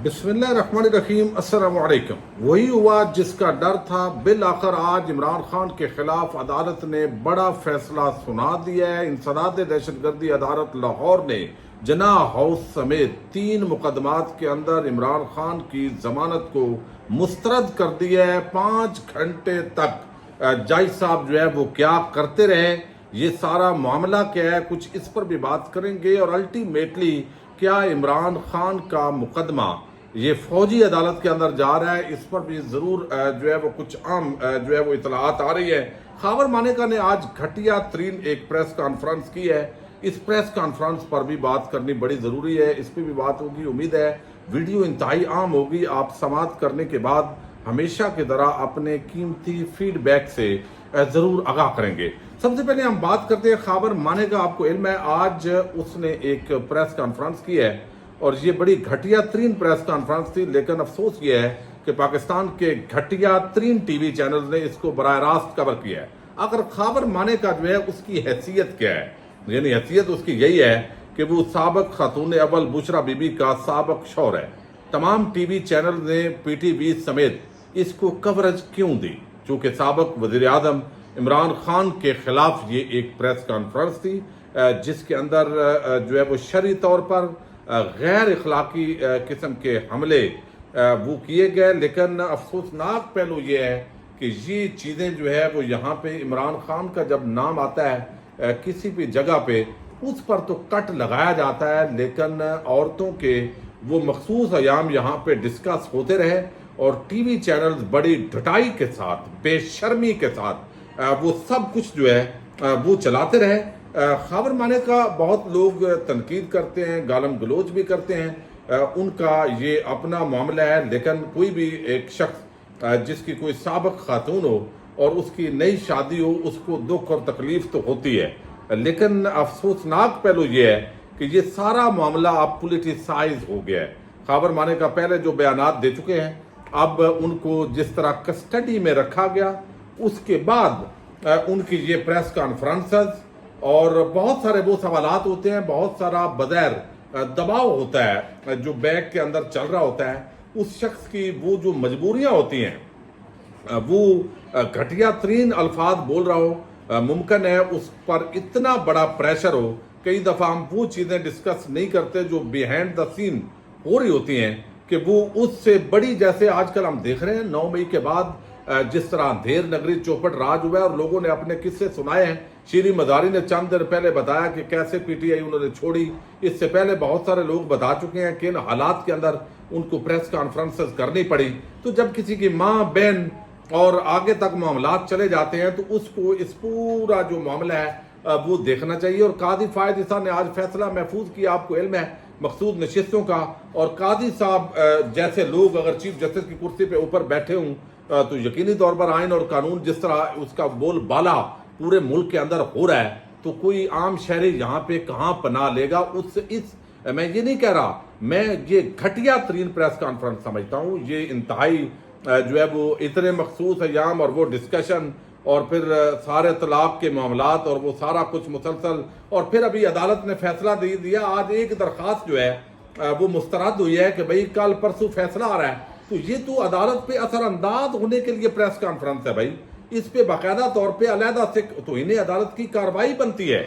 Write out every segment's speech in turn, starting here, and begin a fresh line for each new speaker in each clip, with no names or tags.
बिस्मिल्लाहिर्रहमानिर्रहीम, अस्सलाम वालेकुम। वही हुआ जिसका डर था। बिल आखिर आज इमरान खान के खिलाफ अदालत ने बड़ा फैसला सुना दिया है। इंसदाद दहशतगर्दी अदालत लाहौर ने जनाह हाउस समेत 3 मुकदमात के अंदर इमरान खान की जमानत को मुस्तरद कर दिया है। 5 घंटे तक जज साहब जो है वो क्या करते रहे, ये सारा मामला क्या है, कुछ इस पर भी बात करेंगे। और अल्टीमेटली क्या इमरान खान का मुकदमा ये फौजी अदालत के अंदर जा रहा है, इस पर भी जरूर जो है वो कुछ आम जो है वो इतलात आ रही है। खबर मानेका ने आज घटिया तरीन एक प्रेस कॉन्फ्रेंस की है। इस प्रेस कॉन्फ्रेंस पर भी बात करनी बड़ी जरूरी है, इस पर भी बात होगी। उम्मीद है वीडियो इंतहाई आम होगी। आप समाप्त करने के बाद हमेशा की तरह अपने कीमती फीडबैक से जरूर आगाह करेंगे। सबसे पहले हम बात करते हैं खबर मानेका। आपको इल्म है आज उसने एक प्रेस कॉन्फ्रेंस की है और ये बड़ी घटिया तरीन प्रेस कॉन्फ्रेंस थी। लेकिन अफसोस ये है कि पाकिस्तान के घटिया तरीन टीवी चैनल ने इसको बराह रास्त कवर किया है। अगर खबर मानेका जो है उसकी हैसियत क्या है, यानी हैसियत उसकी यही है कि वो साबिक खातून अव्वल बुशरा बीबी का साबिक शौहर है। तमाम टीवी चैनल ने PTV समेत इसको कवरेज क्यों दी? चूंकि साबिक वजीर आजम इमरान खान के खिलाफ ये एक प्रेस कॉन्फ्रेंस थी जिसके अंदर जो है वो शरई तौर पर गैर इखलाकी किस्म के हमले वो किए गए। लेकिन अफसोसनाक पहलू ये है कि ये चीज़ें जो है वो यहाँ पे इमरान खान का जब नाम आता है किसी भी जगह पे, उस पर तो कट लगाया जाता है। लेकिन औरतों के वो मखसूस अयाम यहाँ पे डिस्कस होते रहे और टीवी चैनल्स बड़ी ढटाई के साथ, बेशर्मी के साथ वो सब कुछ जो है वो चलाते रहे। खबर माने का बहुत लोग तनकीद करते हैं, गालम गलोच भी करते हैं, उनका ये अपना मामला है। लेकिन कोई भी एक शख्स जिसकी कोई साबिक खातून हो और उसकी नई शादी हो, उसको दुख और तकलीफ तो होती है। लेकिन अफसोसनाक पहलू ये है कि ये सारा मामला अब पोलिटिसाइज हो गया है। खबर माने का पहले जो बयानात दे चुके हैं, अब उनको जिस तरह कस्टडी में रखा गया, उसके बाद उनकी ये प्रेस कॉन्फ्रेंसेस और बहुत सारे वो सवालात होते हैं, बहुत सारा बगैर दबाव होता है जो बैग के अंदर चल रहा होता है। उस शख्स की वो जो मजबूरियां होती हैं, वो घटिया तरीन अल्फाज बोल रहा हो, मुमकिन है उस पर इतना बड़ा प्रेशर हो। कई दफ़ा हम वो चीज़ें डिस्कस नहीं करते जो बिहाइंड द सीन हो रही होती हैं कि वो उससे बड़ी, जैसे आजकल हम देख रहे हैं 9 मई के बाद जिस तरह अंधेर नगरी चौपट राज हुआ है और लोगों ने अपने किस्से सुनाए हैं। शीरी मजारी ने चंद दिन पहले बताया कि कैसे PTI उन्होंने छोड़ी। इससे पहले बहुत सारे लोग बता चुके हैं कि इन हालात के अंदर उनको प्रेस कॉन्फ्रेंसेस करनी पड़ी। तो जब किसी की माँ, बहन और आगे तक मामलात चले जाते हैं तो उसको इस पूरा जो मामला है वो देखना चाहिए। और कादी फायद ईसा ने आज फैसला महफूज किया, आपको इल्म है, मखसूद नशिस्तों का। और कादी साहब जैसे लोग अगर चीफ जस्टिस की कुर्सी पे ऊपर बैठे हों तो यकीनी तौर पर आइन और कानून जिस तरह उसका बोलबाला पूरे मुल्क के अंदर हो रहा है, तो कोई आम शहरी यहाँ पे कहाँ पनाह लेगा। मैं ये नहीं कह रहा, मैं ये घटिया तरीन प्रेस कॉन्फ्रेंस समझता हूँ। ये इंतहाई जो है वो इतने मखसूस अयाम और वो डिस्कशन और फिर सारे तलाक के मामलात और वो सारा कुछ मुसलसल, और फिर अभी अदालत ने फैसला दे दिया। आज एक दरख्वास्त जो है वो मुस्तरद हुई है कि भाई कल परसों फैसला आ रहा है। तो ये तो अदालत पे असरअंदाज होने के लिए प्रेस कॉन्फ्रेंस है भाई। इस पे बाकायदा तौर पे अलहदा से तो इन्हें अदालत की कार्रवाई बनती है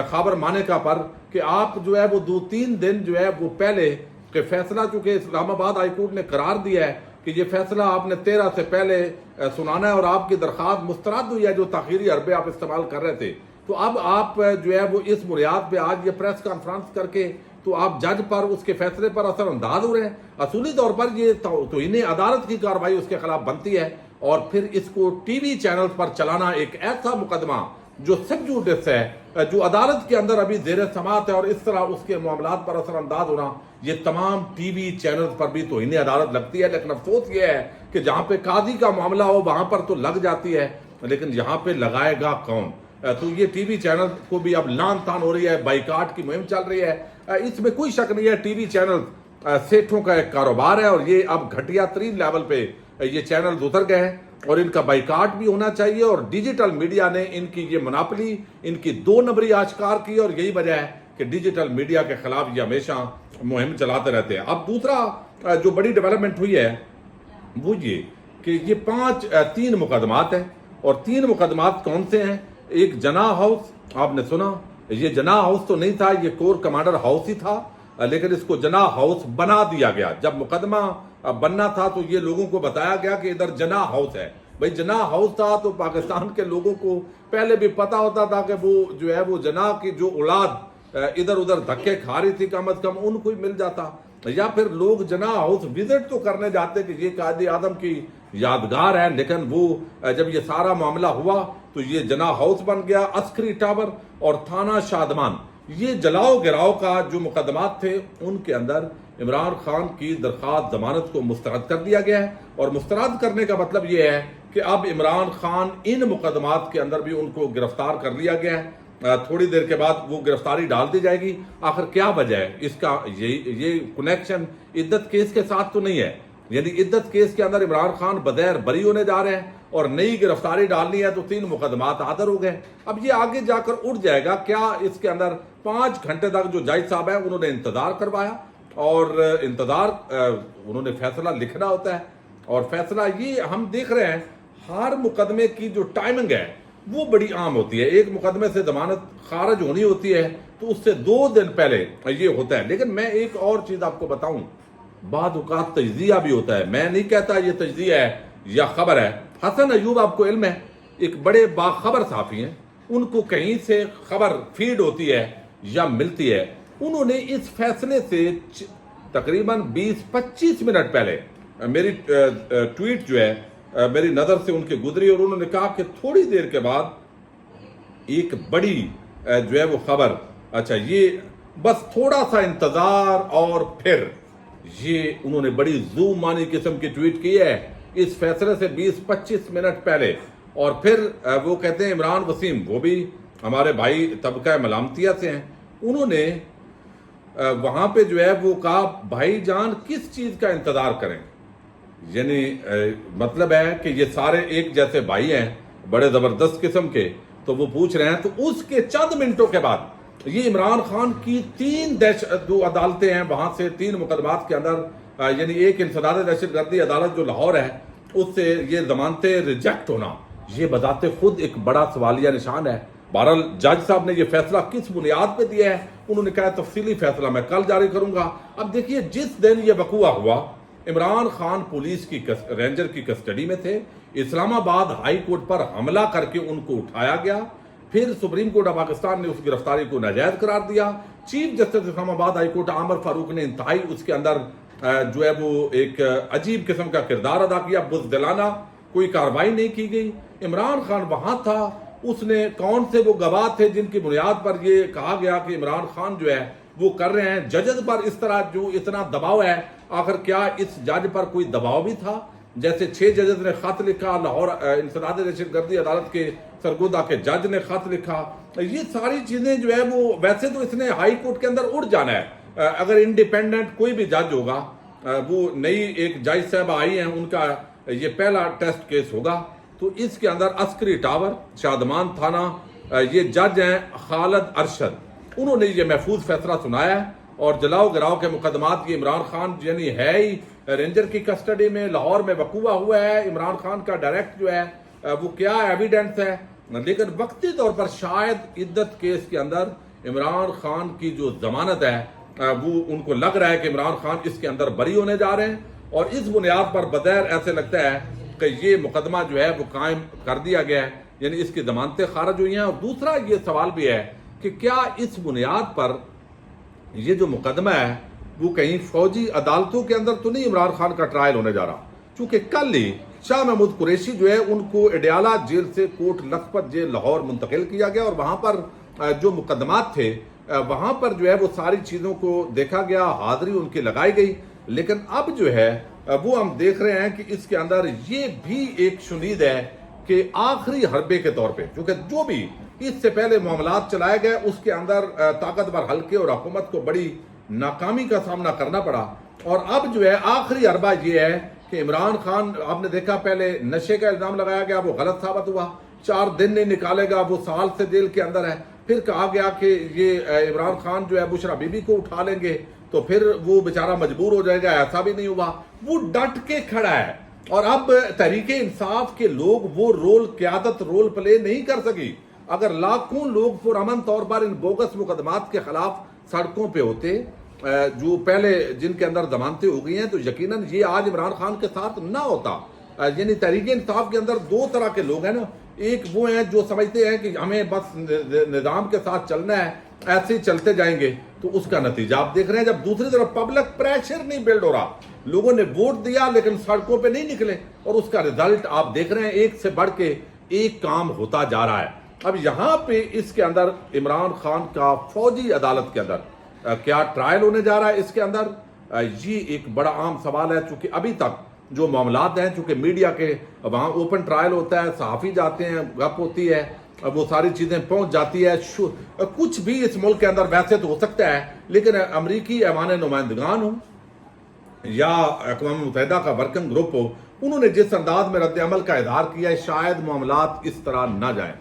खबर मानेका पर कि आप जो है वो 2-3 दिन जो है वो पहले के फैसला, चूंकि इस्लामाबाद हाईकोर्ट ने करार दिया है कि ये फैसला आपने 13 से पहले सुनाना है और आपकी दरख्वास्त मुस्तरद हुई है जो ताखीरी हरबे आप इस्तेमाल कर रहे थे। तो अब आप जो है वो इस बुनियाद पे आज ये प्रेस कॉन्फ्रेंस करके तो आप जज पर, उसके फैसले पर असरअंदाज हो रहे हैं। असूली तौर पर ये तो इन्हें अदालत की कार्रवाई उसके खिलाफ बनती है और फिर इसको टीवी चैनल पर चलाना एक ऐसा मुकदमा जो सब जुडिस है, जो अदालत के अंदर अभी जेर समात है, और इस तरह उसके मामलात पर असरअंदाज होना, ये तमाम टीवी चैनल पर भी तो इन्हें अदालत लगती है। लेकिन अफसोस ये है कि जहाँ पे कादी का मामला हो वहां पर तो लग जाती है, लेकिन यहाँ पे लगाएगा कौन? तो ये टीवी चैनल को भी अब लान तान हो रही है, बाइकाट की मुहिम चल रही है। इसमें कोई शक नहीं है टीवी चैनल सेठों का एक कारोबार है और ये अब घटिया तरीन लेवल पे ये चैनल उतर गए हैं और इनका बाइकाट भी होना चाहिए। और डिजिटल मीडिया ने इनकी ये मोनोपोली, इनकी 2 नंबरी आश्कार की और यही वजह है कि डिजिटल मीडिया के खिलाफ ये हमेशा मुहिम चलाते रहते हैं। अब दूसरा जो बड़ी डेवलपमेंट हुई है वो ये कि ये तीन मुकदमात हैं, और तीन मुकदमात कौन से हैं? एक जना हाउस, आपने सुना, ये जना हाउस तो नहीं था, ये कोर कमांडर हाउस ही था, लेकिन इसको जना हाउस बना दिया गया। जब मुकदमा बनना था तो ये लोगों को बताया गया कि इधर जना हाउस है। भाई जना हाउस था तो पाकिस्तान के लोगों को पहले भी पता होता था कि वो जो है वो जना की जो औलाद इधर उधर धक्के खा रही थी, कम अज कम उनको ही मिल जाता, या फिर लोग जना हाउस विजिट तो करने जाते कि ये कायदे आदम की यादगार है। लेकिन वो जब ये सारा मामला हुआ तो ये जना हाउस बन गया, अस्करी टावर और थाना शादमान, ये जलाओ गिराओ का जो मुकदमात थे उनके अंदर इमरान खान की दरख्वास्त जमानत को मुस्तरद कर दिया गया है। और मुस्तरद करने का मतलब ये है कि अब इमरान खान इन मुकदमात के अंदर भी उनको गिरफ्तार कर लिया गया है। थोड़ी देर के बाद वो गिरफ्तारी डाल दी जाएगी। आखिर क्या वजह है इसका? ये कनेक्शन इद्दत केस के साथ तो नहीं है, यानी इद्दत केस के अंदर इमरान खान बगैर बरी होने जा रहे हैं और नई गिरफ्तारी डालनी है तो तीन मुकदमात आदर हो गए। अब ये आगे जाकर उठ जाएगा क्या? इसके अंदर 5 घंटे तक जो जज साहब है उन्होंने इंतजार करवाया, और इंतजार उन्होंने फैसला लिखना होता है, और फैसला ये हम देख रहे हैं हर मुकदमे की जो टाइमिंग है वो बड़ी आम होती है। एक मुकदमे से जमानत खारिज होनी होती है तो उससे 2 दिन पहले ये होता है। लेकिन मैं एक और चीज आपको बताऊं, बाद औकात तज्जिया भी होता है। मैं नहीं कहता ये तज्जिया है या खबर है। हसन अयूब, आपको इल्म है, एक बड़े बाखबर साफी हैं, उनको कहीं से खबर फीड होती है या मिलती है। उन्होंने इस फैसले से तकरीबन 20-25 मिनट पहले मेरी ट्वीट जो है मेरी नजर से उनके गुजरी, और उन्होंने कहा कि थोड़ी देर के बाद एक बड़ी जो है वो खबर, अच्छा ये बस थोड़ा सा इंतजार, और फिर ये उन्होंने बड़ी जूम मानी किस्म की ट्वीट की है इस फैसले से 20-25 मिनट पहले। और फिर वो कहते हैं इमरान वसीम, वो भी हमारे भाई तबका मलामतिया से हैं, उन्होंने वहां पे जो है वो कहा भाईजान किस चीज का इंतजार करें, यानी मतलब है कि ये सारे एक जैसे भाई हैं बड़े जबरदस्त किस्म के, तो वो पूछ रहे हैं। तो उसके चंद मिनटों के बाद ये इमरान खान की 3 जो अदालतें हैं वहां से 3 मुकदमात के अंदर, यानी एक इंसदाद दहशतगर्दी अदालत जो लाहौर है उससे ये जमानतें रिजेक्ट होना, ये बजाते खुद एक बड़ा सवालिया निशान है। बहरहाल जज साहब ने ये फैसला किस बुनियाद पे दिया है, उन्होंने कहा तफसीली फैसला मैं कल जारी करूंगा। अब देखिए, जिस दिन ये वकूआ हुआ इमरान खान पुलिस की रेंजर की कस्टडी में थे, इस्लामाबाद हाई कोर्ट पर हमला करके उनको उठाया गया, फिर सुप्रीम कोर्ट ऑफ पाकिस्तान ने उस गिरफ्तारी को नाजायज करार दिया। Chief justice Islamabad high court Aamir Farooq ने इंतहाई उसके अंदर जो है वो एक अजीब किस्म का किरदार अदा किया, बुज़दिलाना कोई कार्रवाई नहीं की गई। इमरान खान वहां था, उसने कौन से वो गवाह थे जिनकी बुनियाद पर ये कहा गया कि इमरान खान जो है वो कर रहे हैं। जजेस पर इस तरह जो इतना दबाव है, आखिर क्या इस जज पर कोई दबाव भी था? जैसे 6 जजेस ने खत लिखा, लाहौर इंसदाद दहशतगर्दी अदालत के सरगोदा के जज ने खत लिखा, ये सारी चीजें जो है वो वैसे तो इसने हाई कोर्ट के अंदर उड़ जाना है। अगर इंडिपेंडेंट कोई भी जज होगा, वो नई एक जज साहब आई हैं, उनका ये पहला टेस्ट केस होगा, तो इसके अंदर अस्करी टावर शादमान थाना, ये जज हैं खालिद अरशद, उन्होंने ये महफूज फैसला सुनाया है। और जलाओ गिराओ के मुकदमात ये इमरान खान यानी है ही रेंजर की कस्टडी में, लाहौर में वकूआ हुआ है। इमरान खान का डायरेक्ट जो है वो क्या एविडेंस है, लेकिन वक्ती तौर पर शायद इद्दत केस के अंदर इमरान खान की जो जमानत है वो उनको लग रहा है कि इमरान खान इसके अंदर बरी होने जा रहे हैं, और इस बुनियाद पर बगैर ऐसे लगता है कि ये मुकदमा जो है वो कायम कर दिया गया है, यानी इसकी जमानतें खारिज हुई हैं। और दूसरा ये सवाल भी है कि क्या इस बुनियाद पर ये जो मुकदमा है वो कहीं फौजी अदालतों के अंदर तो नहीं इमरान खान का ट्रायल होने जा रहा? चूंकि कल ही शाह महमूद कुरैशी जो है उनको एडियाला जेल से कोट लखपत जेल लाहौर मुंतकिल किया गया, और वहां पर जो मुकदमात थे वहां पर जो है वो सारी चीजों को देखा गया, हाजिरी उनकी लगाई गई। लेकिन अब जो है वो हम देख रहे हैं कि इसके अंदर ये भी एक शुनीद है कि आखिरी हरबे के तौर पे, क्योंकि जो भी इससे पहले मामलात चलाए गए उसके अंदर ताकतवर हल्के और हुकूमत को बड़ी नाकामी का सामना करना पड़ा, और अब जो है आखिरी अरबा ये है कि इमरान खान, आपने देखा पहले नशे का इल्जाम लगाया गया, वो गलत साबित हुआ, 4 दिन नहीं निकालेगा, वो साल से जेल के अंदर है। फिर कहा गया कि ये इमरान खान जो है बुशरा बीबी को उठा लेंगे, تو پھر وہ بیچارہ مجبور ہو جائے گا. ایسا بھی نہیں ہوا, وہ ڈٹ کے کھڑا ہے. اور اب تحریک انصاف کے لوگ وہ قیادت رول پلے نہیں کر سکی. اگر لاکھوں لوگ پرامن طور پر ان بوگس مقدمات کے خلاف سڑکوں پہ ہوتے جو پہلے جن کے اندر ضمانتیں ہو گئی ہیں, تو یقیناً یہ آج عمران خان کے ساتھ نہ ہوتا. یعنی تحریک انصاف کے اندر دو طرح کے لوگ ہیں نا. ایک وہ ہیں جو سمجھتے ہیں کہ ہمیں بس نظام کے ساتھ چلنا ہے, ایسے ہی چلتے جائیں گے, تو اس کا نتیجہ آپ دیکھ رہے ہیں. جب دوسری طرف پبلک پریشر نہیں بلڈ ہو رہا, لوگوں نے ووٹ دیا لیکن سڑکوں پہ نہیں نکلے, اور اس کا رزلٹ آپ دیکھ رہے ہیں ایک سے بڑھ کے ایک کام ہوتا جا رہا ہے. اب یہاں پہ اس کے اندر عمران خان کا فوجی عدالت کے اندر کیا ٹرائل ہونے جا رہا ہے, اس کے اندر یہ ایک بڑا عام سوال ہے. چونکہ ابھی تک جو معاملات ہیں, چونکہ میڈیا کے وہاں اوپن ٹرائل ہوتا ہے, صحافی جاتے ہیں, گپ ہوتی ہے, وہ ساری چیزیں پہنچ جاتی ہے. کچھ بھی اس ملک کے اندر ویسے تو ہو سکتا ہے, لیکن امریکی ایوان نمائندگان ہوں یا اقوام متحدہ کا ورکنگ گروپ ہو, انہوں نے جس انداز میں رد عمل کا اظہار کیا ہے, شاید معاملات اس طرح نہ جائیں.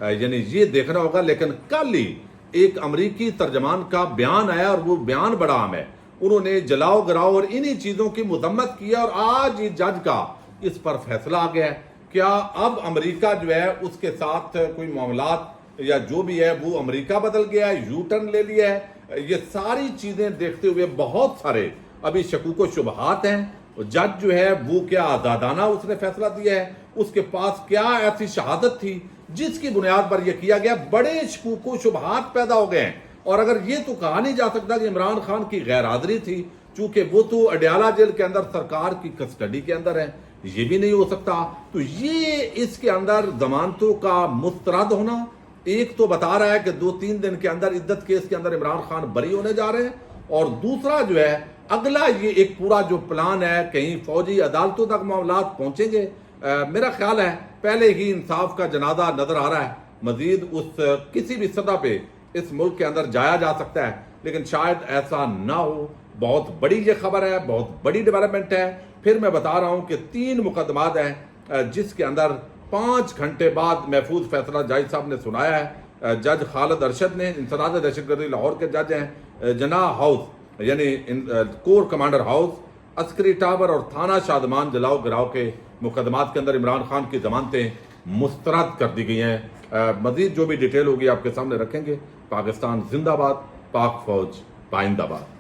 یعنی یہ دیکھنا ہوگا. لیکن کل ہی ایک امریکی ترجمان کا بیان آیا, اور وہ بیان بڑا عام ہے. انہوں نے جلاؤ گراؤ اور انہی چیزوں کی مذمت کیا, اور آج یہ جج کا اس پر فیصلہ آ گیا ہے. کیا اب امریکہ جو ہے اس کے ساتھ کوئی معاملات یا جو بھی ہے وہ امریکہ بدل گیا ہے, یو ٹرن لے لیا ہے؟ یہ ساری چیزیں دیکھتے ہوئے بہت سارے ابھی شکوک و شبہات ہیں. جج جو ہے وہ کیا آزادانہ اس نے فیصلہ دیا ہے, اس کے پاس کیا ایسی شہادت تھی جس کی بنیاد پر یہ کیا گیا؟ بڑے شکوک و شبہات پیدا ہو گئے ہیں. اور اگر یہ تو کہا نہیں جا سکتا کہ عمران خان کی غیر حاضری تھی, چونکہ وہ تو اڈیالہ جیل کے اندر سرکار کی کسٹڈی کے اندر ہے, یہ بھی نہیں ہو سکتا. تو یہ اس کے اندر ضمانتوں کا مسترد ہونا, ایک تو بتا رہا ہے کہ 2-3 دن کے اندر عدت کیس کے اندر عمران خان بری ہونے جا رہے ہیں, اور دوسرا جو ہے اگلا یہ ایک پورا جو پلان ہے, کہیں فوجی عدالتوں تک معاملات پہنچیں گے. میرا خیال ہے پہلے ہی انصاف کا جنازہ نظر آ رہا ہے. مزید اس کسی بھی سطح پہ اس ملک کے اندر جایا جا سکتا ہے, لیکن شاید ایسا نہ ہو. بہت بڑی یہ خبر ہے, بہت بڑی ڈیولپمنٹ ہے. پھر میں بتا رہا ہوں کہ 3 مقدمات ہیں جس کے اندر 5 گھنٹے بعد محفوظ فیصلہ جج صاحب نے سنایا ہے. جج خالد ارشد نے, انسداد دہشت گردی لاہور کے جج ہیں. جناح ہاؤس یعنی کور کمانڈر ہاؤس, عسکری ٹاور اور تھانہ شادمان جلاؤ گراؤ کے مقدمات کے اندر عمران خان کی ضمانتیں مسترد کر دی گئی ہیں. مزید جو بھی ڈیٹیل ہوگی آپ کے سامنے رکھیں گے. پاکستان زندہ باد, پاک فوج پائندہ باد.